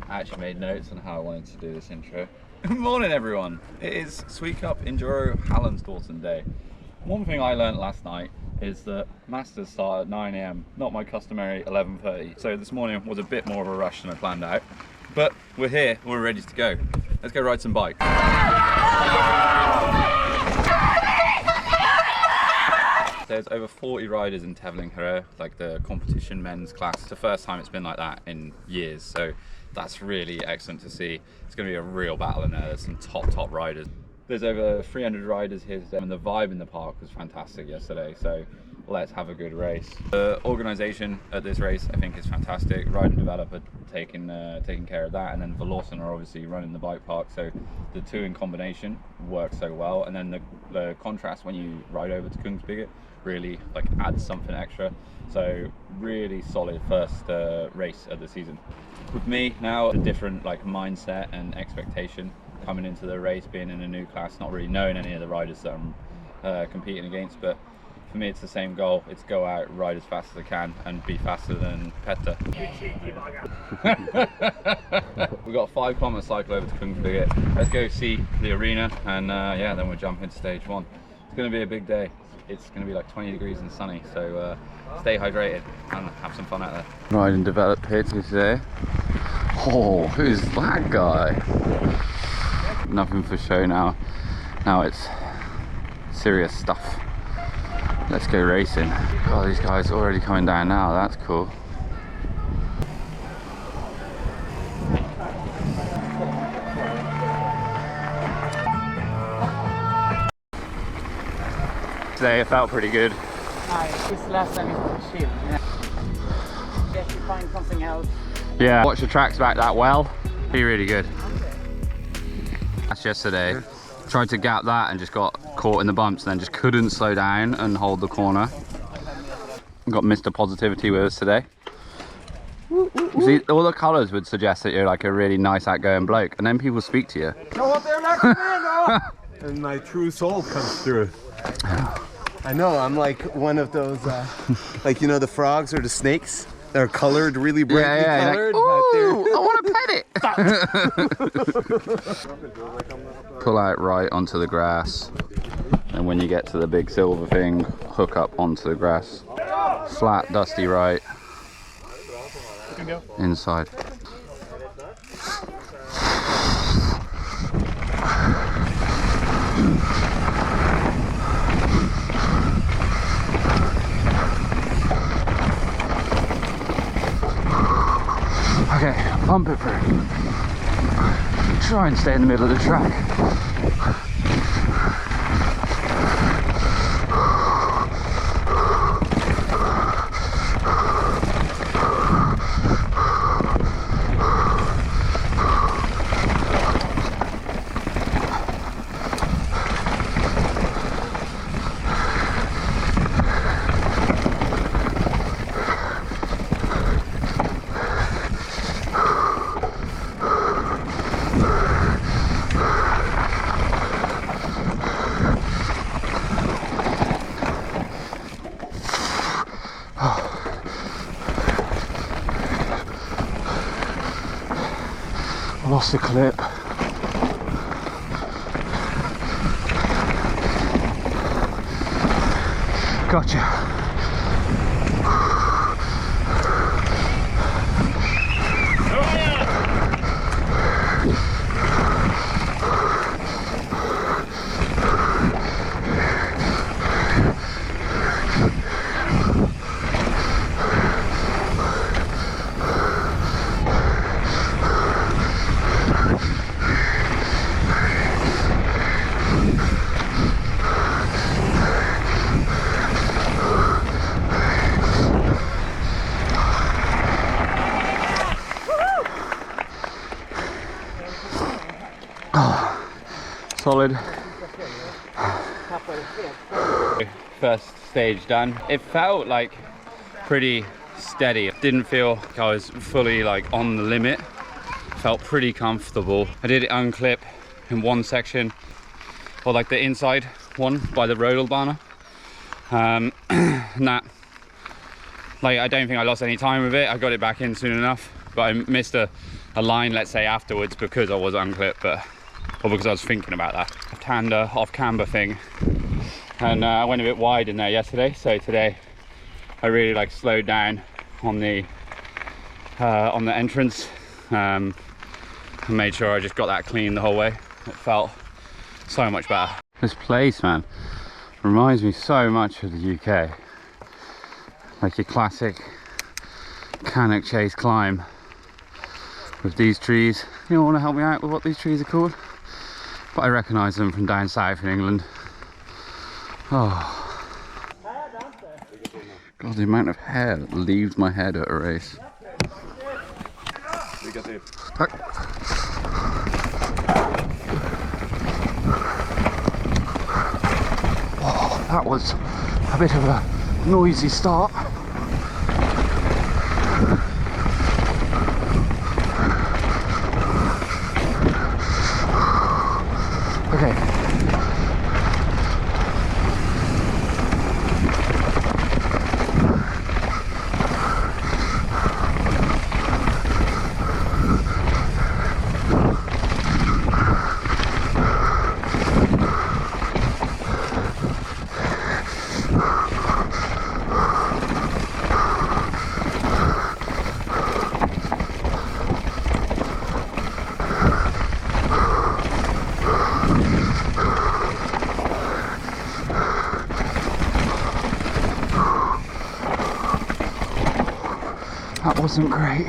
I actually made notes on how I wanted to do this intro. Good morning everyone! It is Sweet Cup Enduro Hallansdåsen day. One thing I learned last night is that Masters start at 9 AM, not my customary 11:30. So this morning was a bit more of a rush than I planned out. But we're here, we're ready to go. Let's go ride some bikes. There's over 40 riders in Tävlingar, like the competition men's class. It's the first time it's been like that in years, so that's really excellent to see. It's going to be a real battle in there. There's some top riders. There's over 300 riders here today, and the vibe in the park was fantastic yesterday, so let's have a good race. The organisation at this race I think is fantastic. Ride and Develop are taking care of that, and then Velosen are obviously running the bike park, so the two in combination work so well. And then the contrast when you ride over to Kungsbygget really like adds something extra. So really solid first race of the season. With me now, a different like mindset and expectation coming into the race, being in a new class, not really knowing any of the riders that I'm competing against, but for me it's the same goal. It's go out, ride as fast as I can and be faster than Petter. We've got a 5 kilometer cycle over to Kungsbygget. Let's go see the arena, and yeah, then we'll jump into stage 1. It's going to be a big day. It's going to be like 20 degrees and sunny, so stay hydrated and have some fun out there. Ride and Develop here today. Oh, who's that guy? Nothing for show now. Now it's serious stuff. Let's go racing. Oh, these guys are already coming down now. That's cool. Today it felt pretty good. This last time it was chill. Yeah. Get to find something else. Yeah, watch the tracks back that well. Be really good. That's yesterday. Tried to gap that and just got caught in the bumps, and then just couldn't slow down and hold the corner. Got Mr. Positivity with us today. See, all the colours would suggest that you're like a really nice outgoing bloke, and then people speak to you. And my true soul comes through. I know, I'm like one of those, like, you know, the frogs or the snakes? They're colored, really brightly colored. Like, ooh, I want to pet it. Pull out right onto the grass, and when you get to the big silver thing, hook up onto the grass. Flat, dusty right. Inside. Okay, bump it through. Try and stay in the middle of the track. Lost the clip. Gotcha. Solid. First stage done. It felt like pretty steady. It didn't feel like I was fully like on the limit. Felt pretty comfortable. I did it unclip in one section, or like the inside one by the Rodelbana. And that, like, I don't think I lost any time with it. I got it back in soon enough. but I missed a line, let's say, afterwards because I was unclipped, or because I was thinking about that tanda off camber thing, and I went a bit wide in there yesterday. So today I really like slowed down on the entrance, and made sure I just got that clean the whole way. It felt so much better. This place, man, reminds me so much of the UK, like your classic Cannock Chase climb with these trees. You don't want to help me out with what these trees are called, but I recognise them from down south in England. Oh god, the amount of hair that leaves my head at a race. Oh, that was a bit of a noisy start. Okay. That wasn't great.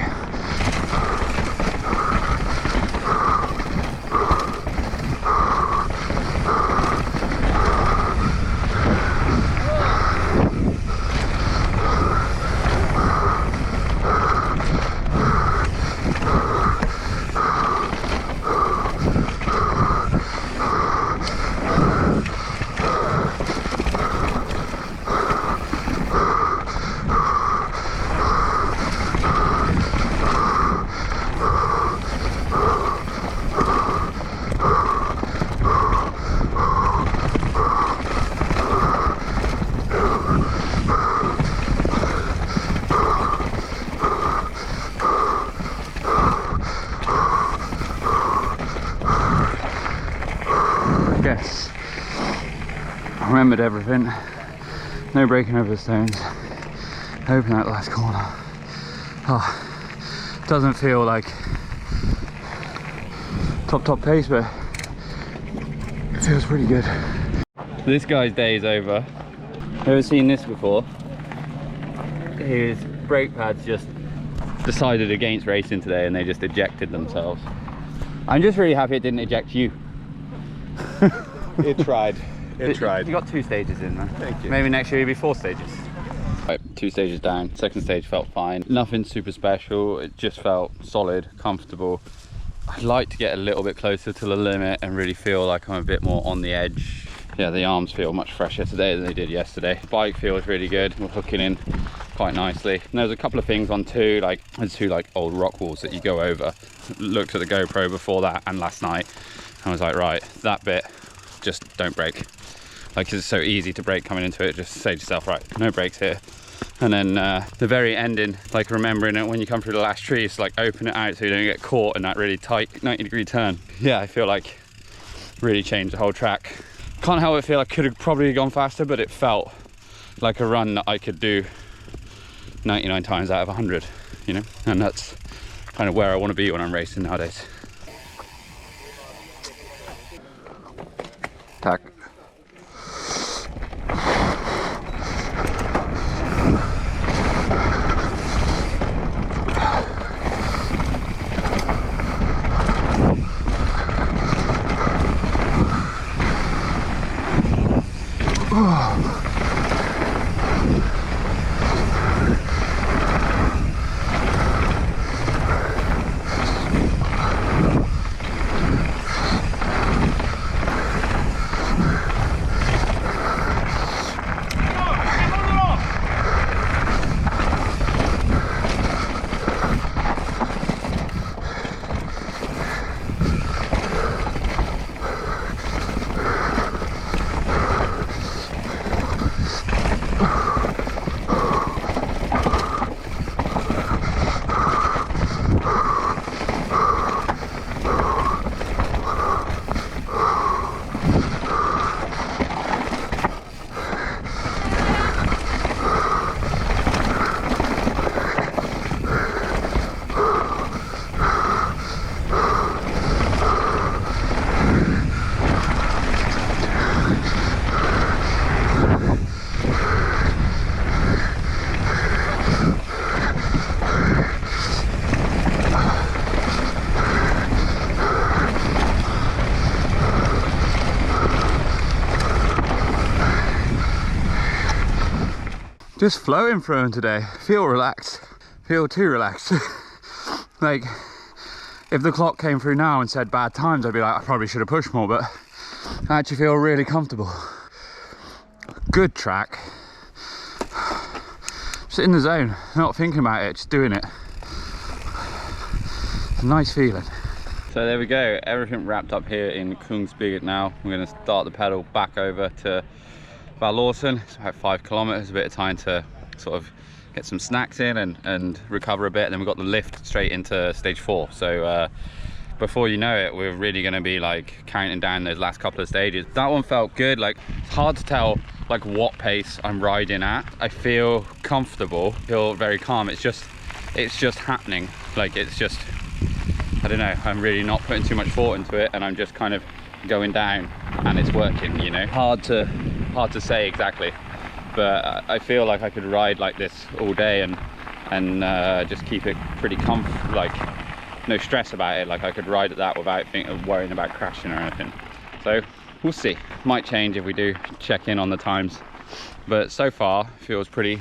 Yes, I remembered everything. No breaking over the stones. Open that last corner. Oh, doesn't feel like top pace, but it feels pretty good. This guy's day is over. Ever seen this before? His brake pads just decided against racing today and they just ejected themselves. I'm just really happy it didn't eject you. It tried. It tried. You got 2 stages in there. Thank you. Maybe next year you'll be 4 stages. Right, 2 stages down. Second stage felt fine. Nothing super special. It just felt solid, comfortable. I'd like to get a little bit closer to the limit and really feel like I'm a bit more on the edge. Yeah, the arms feel much fresher today than they did yesterday. The bike feels really good. We're hooking in quite nicely. And there's a couple of things on too, like there's 2 like old rock walls that you go over. Looked at the GoPro before that and last night. I was like, right, that bit, just don't brake. Like, it's so easy to brake coming into it. Just say to yourself, right, no brakes here. And then the very ending, like remembering it when you come through the last tree, it's like open it out so you don't get caught in that really tight 90-degree turn. Yeah, I feel like really changed the whole track. Can't help but feel I could have probably gone faster, but it felt like a run that I could do 99 times out of 100, you know? And that's kind of where I want to be when I'm racing nowadays. Tack. Just flowing through them today. Feel relaxed. Feel too relaxed. Like, if the clock came through now and said bad times, I'd be like, I probably should have pushed more, but I actually feel really comfortable. Good track. Just in the zone, not thinking about it, just doing it. It's a nice feeling. So there we go, everything wrapped up here in Kungsbygget now. We're going to start the pedal back over to Hallansdåsen. It's about 5 kilometers, a bit of time to sort of get some snacks in and recover a bit, and then we've got the lift straight into stage 4. So before you know it, we're really going to be like counting down those last couple of stages. That one felt good. Like, it's hard to tell like what pace I'm riding at. I feel comfortable, feel very calm. It's just happening. Like, it's just, I don't know, I'm really not putting too much thought into it, and I'm just kind of going down and it's working, you know. Hard to say exactly, but I feel like I could ride like this all day and just keep it pretty like no stress about it. Like, I could ride at that without worrying about crashing or anything. So we'll see. Might change if we do check in on the times, but so far feels pretty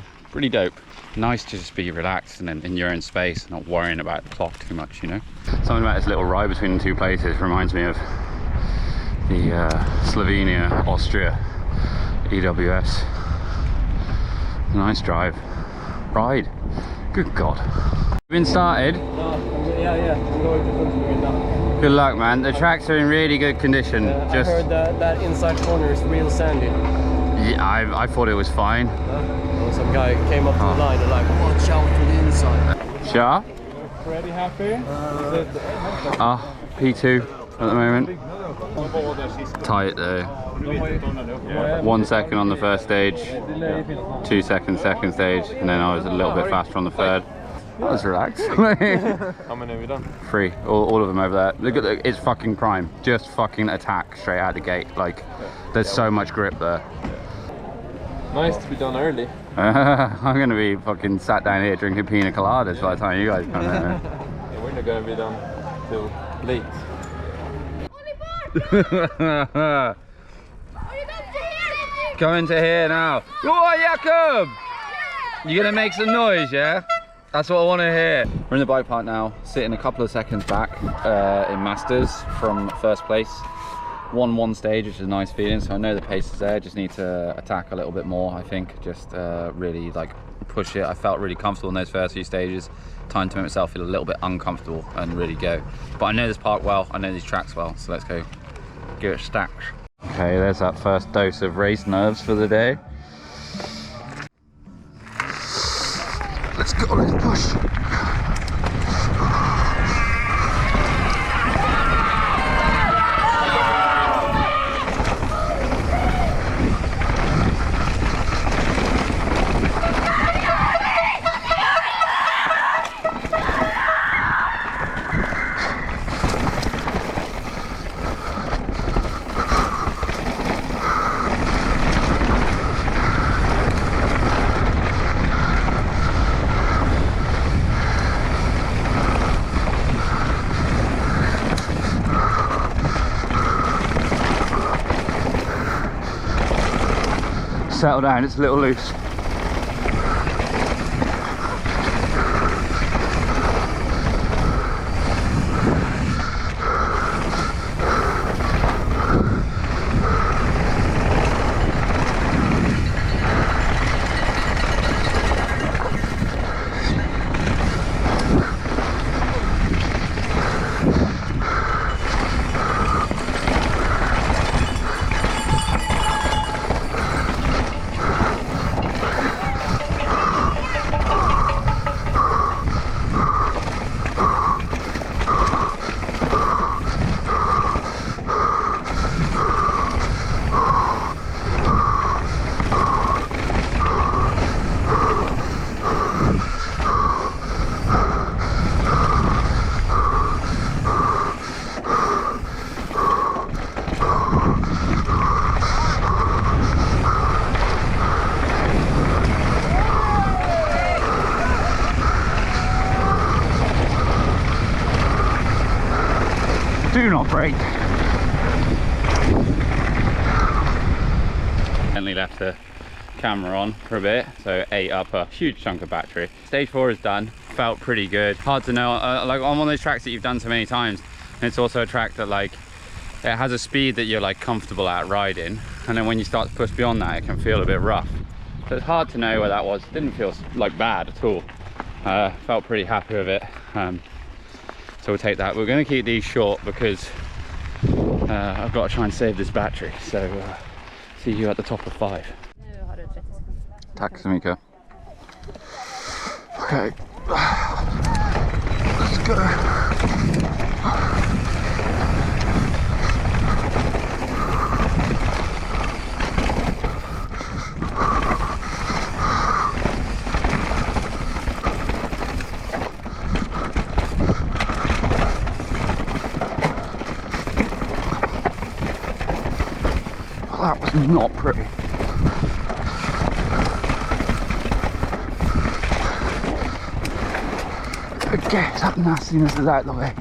dope. Nice to just be relaxed and in your own space, not worrying about the clock too much, you know. Something about this little ride between the two places reminds me of the Slovenia, Austria EWS. Nice drive. Ride. Good God. Been started? Yeah. I'm going to Kungsbygget now. Good luck, man. The tracks are in really good condition. I heard that inside corner is real sandy. Yeah, I thought it was fine. Some guy came up to the line and like, watch out for the inside. Sure. Pretty happy? P2 at the moment. Tight though. 1 second on the first stage, 2 seconds second stage, and then I was a little bit faster on the third. That was relaxed. How many have you done? 3, all of them over there. Look at it's fucking prime. Just fucking attack straight out the gate. Like, there's so much grip there. Nice to be done early. I'm gonna be fucking sat down here drinking pina coladas by the time you guys come in. Yeah, we're not gonna be done till late. Going to here now. Oh, Jakob! You gonna make some noise, yeah? That's what I want to hear. We're in the bike park now, sitting a couple of seconds back in Masters from first place. Won one stage, which is a nice feeling. So I know the pace is there. Just need to attack a little bit more, I think. Just really like push it. I felt really comfortable in those first few stages. Time to make myself feel a little bit uncomfortable and really go. But I know this park well. I know these tracks well. So let's go give it stacks. Okay, there's that first dose of race nerves for the day. Let's go, let's push. Settle down, it's a little loose. Do not brake. Only left a camera on for a bit, so ate up a huge chunk of battery. Stage 4 is done, felt pretty good. Hard to know, like on one of those tracks that you've done so many times, and it's also a track that like, it has a speed that you're like comfortable at riding, and then when you start to push beyond that, it can feel a bit rough. So it's hard to know where that was. It didn't feel like bad at all. Felt pretty happy with it. So we'll take that. We're going to keep these short because I've got to try and save this battery. So see you at the top of 5. Tack så mycket. Okay. Let's go. That was not pretty. Get that nastiness is out of the way.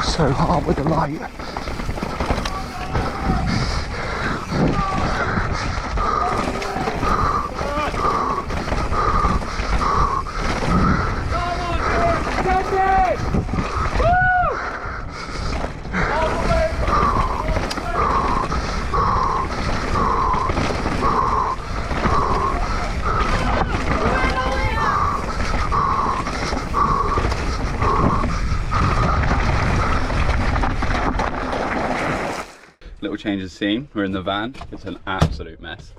So hard with the light. Little change of scene. We're in the van. It's an absolute mess.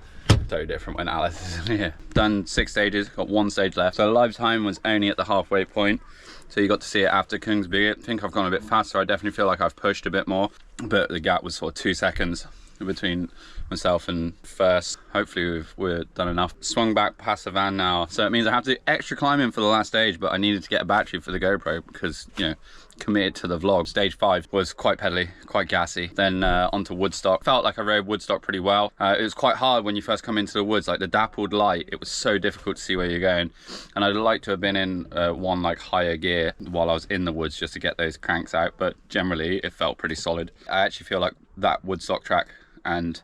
So different when Alice is in here. Done 6 stages, got 1 stage left. So live time was only at the halfway point. So you got to see it after Kungsbygget. I think I've gone a bit faster. I definitely feel like I've pushed a bit more, but the gap was sort of 2 seconds between myself and first. Hopefully we're done enough. Swung back past the van now, so it means I have to do extra climbing for the last stage, but I needed to get a battery for the GoPro because, you know, committed to the vlog. Stage 5 was quite pedally, quite gassy. Then onto Woodstock. Felt like I rode Woodstock pretty well. It was quite hard when you first come into the woods, like the dappled light, it was so difficult to see where you're going. And I'd like to have been in one like higher gear while I was in the woods just to get those cranks out, but generally it felt pretty solid. I actually feel like that Woodstock track and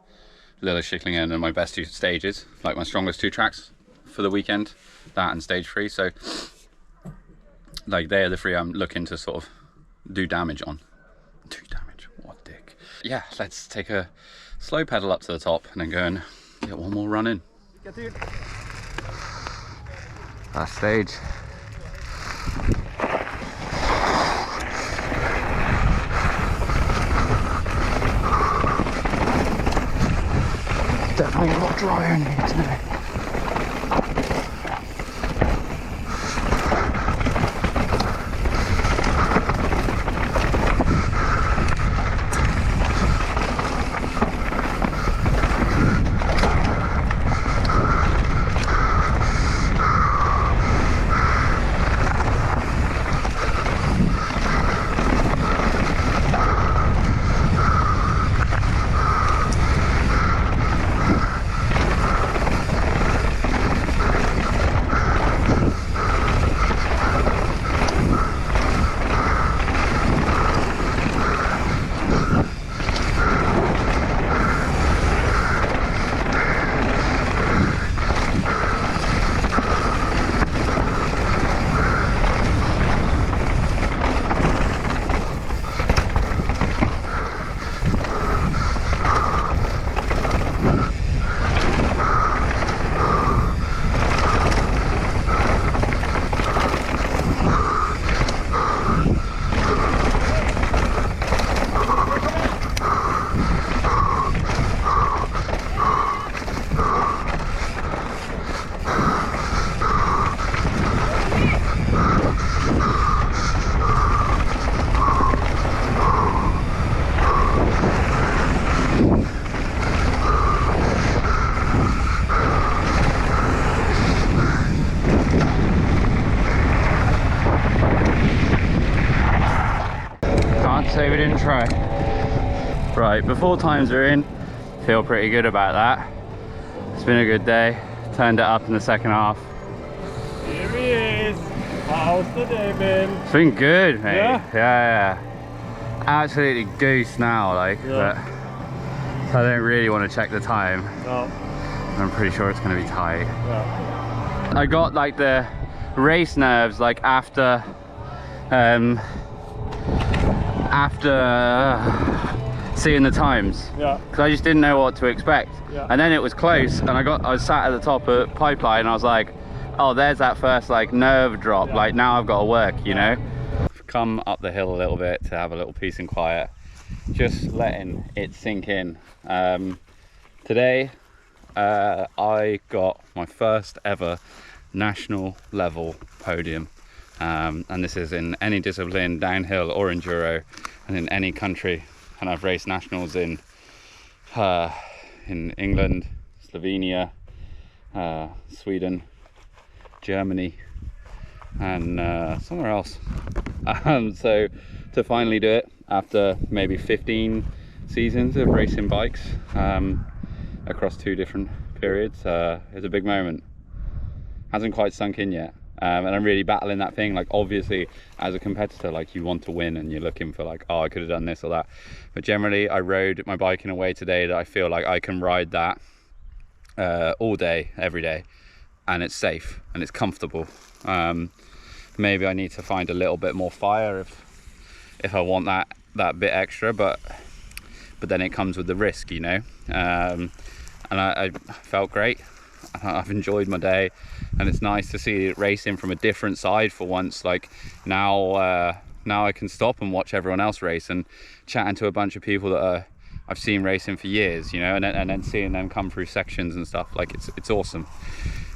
Lilla Schicklingen are my best 2 stages, like my strongest 2 tracks for the weekend, that and stage 3. So like they are the 3 I'm looking to sort of do damage on. Do damage, what dick. Yeah, let's take a slow pedal up to the top and then go and get one more run in. Last stage. Definitely a lot drier in here today. Say we didn't try. Right, before times are in, feel pretty good about that. It's been a good day. Turned it up in the second half. Here he is. How's the day been? It's been good, mate. Yeah? Yeah. Absolutely goose now, like, but I don't really want to check the time. No. I'm pretty sure it's going to be tight. Yeah. I got like the race nerves like after seeing the times, because I just didn't know what to expect. And then it was close, and I was sat at the top of Pipeline, and I was like, oh, there's that first like nerve drop. Like now I've got to work, you know. Come up the hill a little bit to have a little peace and quiet, just letting it sink in. Today I got my first ever national level podium. And this is in any discipline, downhill or enduro, and in any country. And I've raced nationals in England, Slovenia, Sweden, Germany, and somewhere else. So to finally do it after maybe 15 seasons of racing bikes across 2 different periods is a big moment. Hasn't quite sunk in yet. And I'm really battling that thing. Like obviously as a competitor, like you want to win and you're looking for like, oh, I could have done this or that. But generally I rode my bike in a way today that I feel like I can ride that all day, every day. And it's safe and it's comfortable. Maybe I need to find a little bit more fire if I want that bit extra, but then it comes with the risk, you know. And I felt great. I've enjoyed my day, and it's nice to see racing from a different side for once. Like now I can stop and watch everyone else race, and chatting to a bunch of people that I've seen racing for years, you know, and then seeing them come through sections and stuff. Like it's awesome.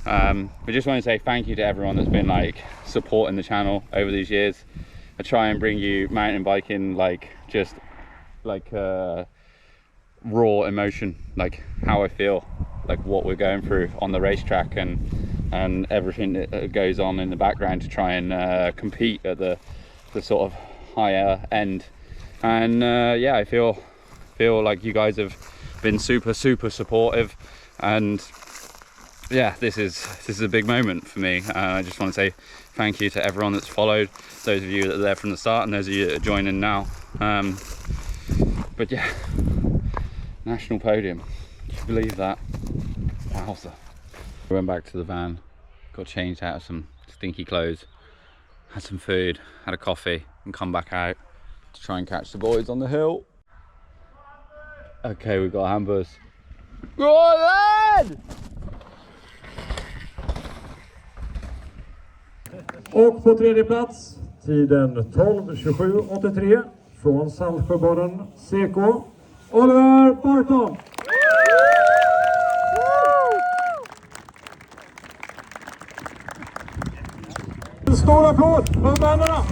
We just want to say thank you to everyone that's been like supporting the channel over these years. I try and bring you mountain biking, like just like raw emotion, like how I feel, like what we're going through on the racetrack, and everything that goes on in the background to try and compete at the sort of higher end. And yeah, I feel like you guys have been super supportive, and yeah, this is a big moment for me. I just want to say thank you to everyone that's followed, those of you that are there from the start and those of you that are joining now. But yeah, national podium, can you believe that? Wowza. We went back to the van, got changed out of some stinky clothes, had some food, had a coffee, and come back out to try and catch the boys on the hill. Okay, we've got Hampus. Go on, lad! Och på tredje plats, tiden 12:27,83 från Saltsjöbaden CK, Oliver Barton. En stor applåd för vännerna!